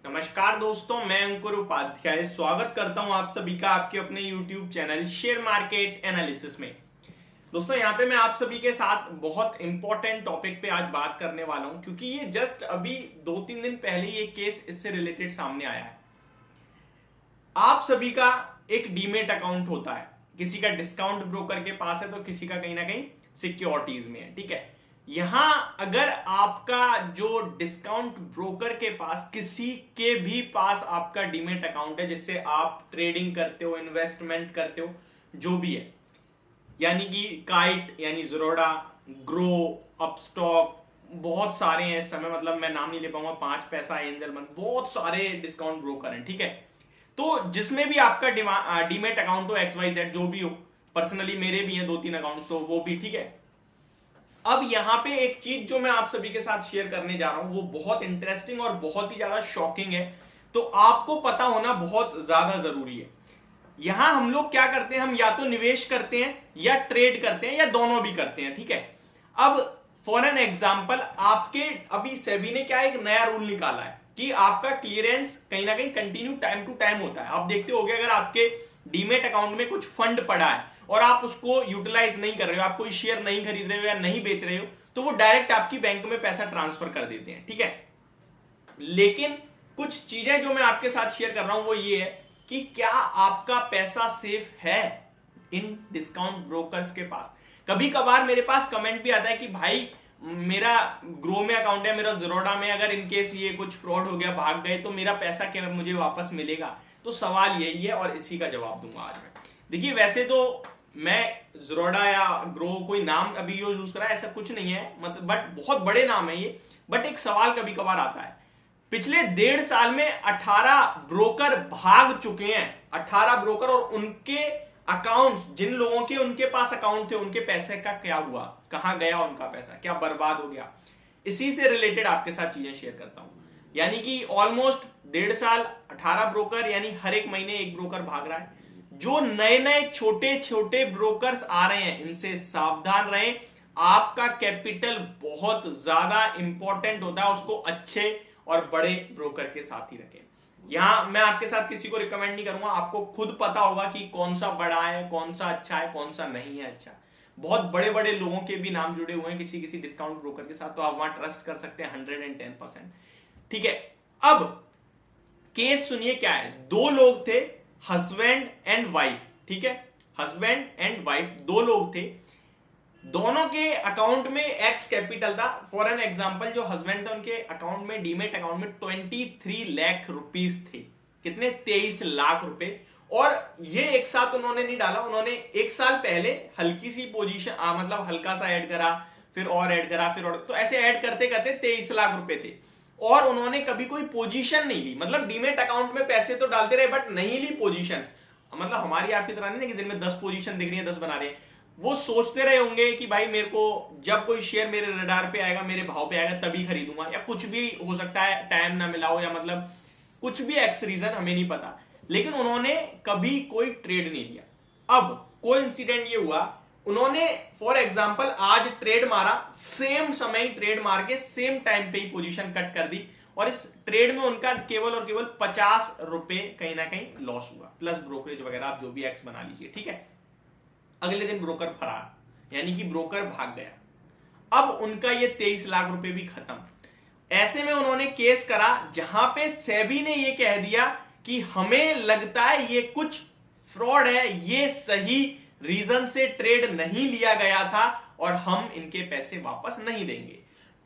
नमस्कार दोस्तों, मैं अंकुर उपाध्याय स्वागत करता हूं आप सभी का आपके अपने YouTube channel share market analysis में। दोस्तों यहाँ पे मैं आप सभी के साथ बहुत इंपॉर्टेंट टॉपिक पे आज बात करने वाला हूं, क्योंकि ये जस्ट अभी 2-3 दिन पहले ये केस इससे रिलेटेड सामने आया है। आप सभी का एक डीमेट अकाउंट होता है, किसी का डिस्काउंट ब्रोकर के पास है तो किसी का कहीं ना कहीं सिक्योरिटीज में है। ठीक है, यहां अगर आपका जो डिस्काउंट ब्रोकर के पास किसी के भी पास आपका डीमेट अकाउंट है जिससे आप ट्रेडिंग करते हो, इन्वेस्टमेंट करते हो, जो भी है, यानी कि काइट यानी ज़ीरोधा, ग्रो, अपस्टॉक, बहुत सारे हैं इस समय, मतलब मैं नाम नहीं ले पाऊंगा, 5 पैसा, एंजल मन, बहुत सारे डिस्काउंट ब्रोकर हैं। ठीक है, तो जिसमें भी आपका डीमेट अकाउंट हो, XYZ जो भी हो, पर्सनली मेरे भी हैं 2-3 अकाउंट, तो वो भी ठीक है। अब यहां पे एक चीज जो मैं आप सभी के साथ शेयर करने जा रहा हूं वो बहुत इंटरेस्टिंग और बहुत ही ज्यादा शॉकिंग है, तो आपको पता होना बहुत ज्यादा जरूरी है। यहां हम लोग क्या करते हैं, हम या तो निवेश करते हैं या ट्रेड करते हैं या दोनों भी करते हैं। ठीक है, अब फॉर एन एग्जाम्पल आपके अभी सेबी ने क्या एक नया रूल निकाला है कि आपका क्लियरेंस कहीं ना कहीं कंटिन्यू टाइम टू टाइम होता है। आप देखते होंगे अगर आपके डीमेट अकाउंट में कुछ फंड पड़ा है और आप उसको यूटिलाइज नहीं कर रहे हो, आप कोई शेयर नहीं खरीद रहे हो या नहीं बेच रहे हो, तो वो डायरेक्ट आपकी बैंक में पैसा ट्रांसफर कर देते हैं। ठीक है, लेकिन कुछ चीजें जो मैं आपके साथ शेयर कर रहा हूं वो ये है कि क्या आपका पैसा सेफ है इन डिस्काउंट ब्रोकर्स के पास। कभी कभार मेरे पास कमेंट भी आता है कि भाई मेरा ग्रो में अकाउंट है, मेरा ज़ीरोधा में, अगर इनकेस ये कुछ फ्रॉड हो गया, भाग गए, तो मेरा पैसा क्या मुझे वापस मिलेगा। तो सवाल यही है और इसी का जवाब दूंगा आज मैं। देखिए, वैसे तो मैं ज़ीरोधा या ग्रो कोई नाम अभी यूज करा ऐसा कुछ नहीं है, मतलब बट बहुत बड़े नाम है ये। बट एक सवाल कभी कभार आता है, पिछले 1.5 साल में 18 ब्रोकर भाग चुके हैं। 18 ब्रोकर, और उनके अकाउंट्स, जिन लोगों के उनके पास अकाउंट थे, उनके पैसे का क्या हुआ, कहां गया उनका पैसा, क्या बर्बाद हो गया। इसी से रिलेटेड आपके साथ चीजें शेयर करता हूं। यानी कि ऑलमोस्ट 1.5 साल, 18 ब्रोकर, यानी हर एक महीने एक ब्रोकर भाग रहा है। जो नए नए छोटे छोटे ब्रोकर्स आ रहे हैं, इनसे सावधान रहें। आपका कैपिटल बहुत ज्यादा इंपॉर्टेंट होता है, उसको अच्छे और बड़े ब्रोकर के साथ ही रखें। यहां मैं आपके साथ किसी को रिकमेंड नहीं करूंगा, आपको खुद पता होगा कि कौन सा बड़ा है, कौन सा अच्छा है, कौन सा नहीं है अच्छा। बहुत बड़े बड़े लोगों के भी नाम जुड़े हुए हैं किसी किसी डिस्काउंट ब्रोकर के साथ, तो आप वहां ट्रस्ट कर सकते हैं 110%। ठीक है, अब केस सुनिए क्या है। 2 लोग थे, हस्बैंड एंड वाइफ। ठीक है, हस्बैंड एंड वाइफ 2 लोग थे, दोनों के अकाउंट में एक्स कैपिटल था। फॉर एन एग्जांपल, जो हस्बैंड थे उनके अकाउंट में, डीमेट अकाउंट में 23 लाख रुपीस थे। कितने? 23 लाख रुपए। और ये एक साथ उन्होंने नहीं डाला, उन्होंने 1 साल पहले हल्की सी पोजीशन, मतलब हल्का सा ऐड करा, फिर और ऐड करा, फिर और, तो ऐसे ऐड करते करते 23 लाख रुपए थे। और उन्होंने कभी कोई पोजीशन नहीं ली, मतलब डीमेट अकाउंट में पैसे तो डालते रहे बट नहीं ली पोजीशन। मतलब हमारी आपकी तरह नहीं कि दिन में 10 पोजीशन दिख रही है, 10 बना रहे हैं। वो सोचते रहे होंगे कि भाई मेरे को जब कोई शेयर मेरे रडार पे आएगा, मेरे भाव पे आएगा, तभी खरीदूंगा, या कुछ भी हो सकता है, टाइम ना मिला हो, या मतलब कुछ भी एक्स रीजन, हमें नहीं पता। लेकिन उन्होंने कभी कोई ट्रेड नहीं लिया। अब कोई इंसिडेंट ये हुआ, उन्होंने फॉर एग्जांपल आज ट्रेड मारा, सेम समय ट्रेड मार के सेम टाइम पे ही पोजीशन कट कर दी, और इस ट्रेड में उनका केवल और केवल 50 रुपए कहीं ना कहीं लॉस हुआ, प्लस ब्रोकरेज वगैरह, आप जो भी एक्स बना लीजिए। ठीक है, अगले दिन ब्रोकर फरार, यानी कि ब्रोकर भाग गया। अब उनका ये 23 लाख रुपए भी खत्म। ऐसे में उन्होंने केस करा जहां पे सेबी ने ये कह दिया कि हमें लगता है ये कुछ फ्रॉड है, ये सही रीजन से ट्रेड नहीं लिया गया था और हम इनके पैसे वापस नहीं देंगे।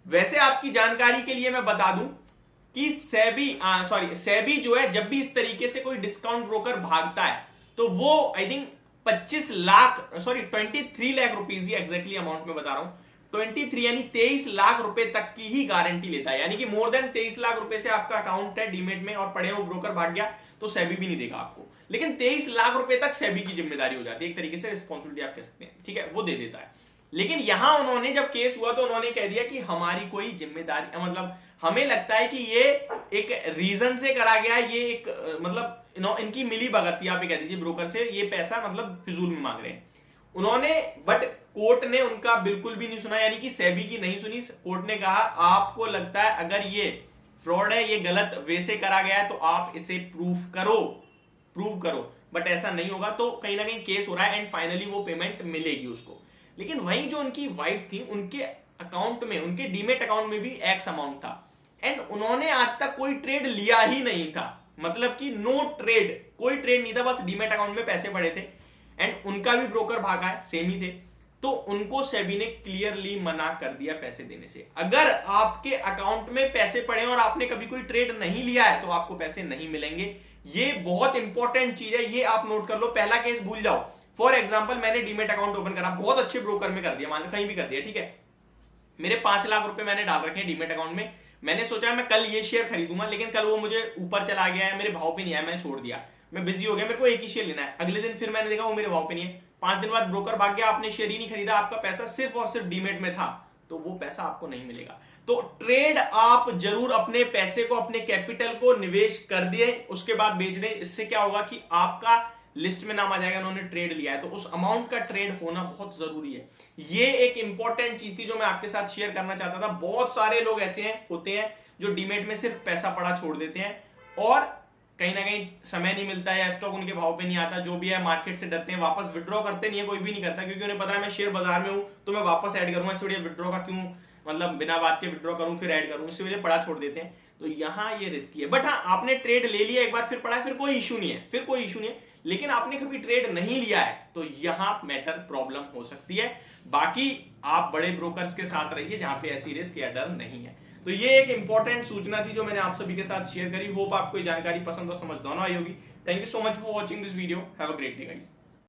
वैसे आपकी जानकारी के लिए मैं बता दूं कि सेबी जो है, जब भी इस तरीके से कोई डिस्काउंट ब्रोकर भागता है तो वो आई थिंक 23 लाख रुपीज, ये एग्जैक्टली अमाउंट में बता रहा हूं, 23 यानी 23 लाख रुपए तक की ही गारंटी लेता है। यानी कि मोर देन 23 लाख रुपए से आपका अकाउंट है डीमेट में और पड़े हो, ब्रोकर भाग गया, तो सेबी भी नहीं देगा आपको। लेकिन 23 लाख रुपए तक सेबी की जिम्मेदारी हो जाती है, एक तरीके से रिस्पॉन्सिबिलिटी आप कह सकते हैं। ठीक है, वो दे देता है। लेकिन यहां उन्होंने जब केस हुआ तो उन्होंने कह दिया कि हमारी कोई जिम्मेदारी, मतलब हमें लगता है कि ये एक रीजन से करा गया, ये एक मतलब इनकी मिली भगत, आप कह दीजिए ब्रोकर से ये पैसा मतलब फिजूल में मांग रहे हैं उन्होंने। बट कोर्ट ने उनका बिल्कुल भी नहीं सुना, यानी कि सेबी की नहीं सुनी। कोर्ट ने कहा आपको लगता है अगर ये फ्रॉड है, ये गलत वे से करा गया है, तो आप इसे प्रूफ करो। बट ऐसा नहीं होगा, तो कहीं ना कहीं केस हो रहा है एंड फाइनली वो पेमेंट मिलेगी उसको। लेकिन वही जो उनकी वाइफ थी, उनके अकाउंट में, उनके डीमेट अकाउंट में भी एक्स अमाउंट था एंड उन्होंने आज तक कोई ट्रेड लिया ही नहीं था, मतलब कि नो ट्रेड, कोई ट्रेड नहीं था, बस डीमेट अकाउंट में पैसे पड़े थे एंड उनका भी ब्रोकर भागा है, सेम ही थे। तो उनको सेबी ने क्लियरली मना कर दिया पैसे देने से। अगर आपके अकाउंट में पैसे पड़े और आपने कभी कोई ट्रेड नहीं लिया है तो आपको पैसे नहीं मिलेंगे। ये बहुत इंपॉर्टेंट चीज है, ये आप नोट कर लो। पहला केस भूल जाओ। फॉर एग्जाम्पल, मैंने डीमेट अकाउंट ओपन करा, बहुत अच्छे ब्रोकर में कर दिया, मान लो कहीं भी कर दिया, ठीक है, मेरे 5 लाख रुपए मैंने डाल रखे हैं डीमेट अकाउंट में। मैंने सोचा मैं कल ये शेयर खरीदूंगा, लेकिन कल वो मुझे ऊपर चला गया है, मेरे भाव पे नहीं आया, मैंने छोड़ दिया, मैं बिजी हो गया, मेरे को एक ही शेयर लेना है। अगले दिन फिर मैंने देखा वो मेरे भाव पे नहीं है, 5 दिन बाद ब्रोकर भाग गया, आपने शेयर ही नहीं खरीदा, आपका पैसा सिर्फ और सिर्फ डीमेट में था, तो वो पैसा आपको नहीं मिलेगा। तो ट्रेड आप जरूर अपने पैसे को, अपने कैपिटल को निवेश कर दिए, उसके बाद बेच दें। इससे क्या होगा कि आपका लिस्ट में नाम आ जाएगा, उन्होंने ट्रेड लिया है, तो उस अमाउंट का ट्रेड होना बहुत जरूरी है। ये एक इंपॉर्टेंट चीज थी जो मैं आपके साथ शेयर करना चाहता था। बहुत सारे लोग ऐसे होते हैं जो डीमेट में सिर्फ पैसा पड़ा छोड़ देते हैं और कहीं ना कहीं समय नहीं मिलता है या स्टॉक उनके भाव पे नहीं आता, जो भी है मार्केट से डरते हैं, वापस विड्रॉ करते नहीं है, कोई भी नहीं करता, क्योंकि उन्हें पता है मैं शेयर बाजार में हूं तो मैं वापस ऐड करूंगा, इसलिए विड्रॉ का क्यों, मतलब बिना बात के विड्रॉ करूं फिर ऐड करूं, इसी वजह पड़ा छोड़ देते हैं। तो यहाँ ये रिस्की है। बट हाँ, आपने ट्रेड ले लिया एक बार, फिर पड़ा है, फिर कोई इशू नहीं है, लेकिन आपने कभी ट्रेड नहीं लिया है तो यहां मैटर प्रॉब्लम हो सकती है। बाकी आप बड़े ब्रोकर्स के साथ रहिए जहां पे ऐसी रिस्क या डर नहीं है। तो ये एक इंपॉर्टेंट सूचना थी जो मैंने आप सभी के साथ शेयर करी। होप आपको ये जानकारी पसंद और समझ दोनों आई होगी। Thank you so much for watching this video. Have a great day guys.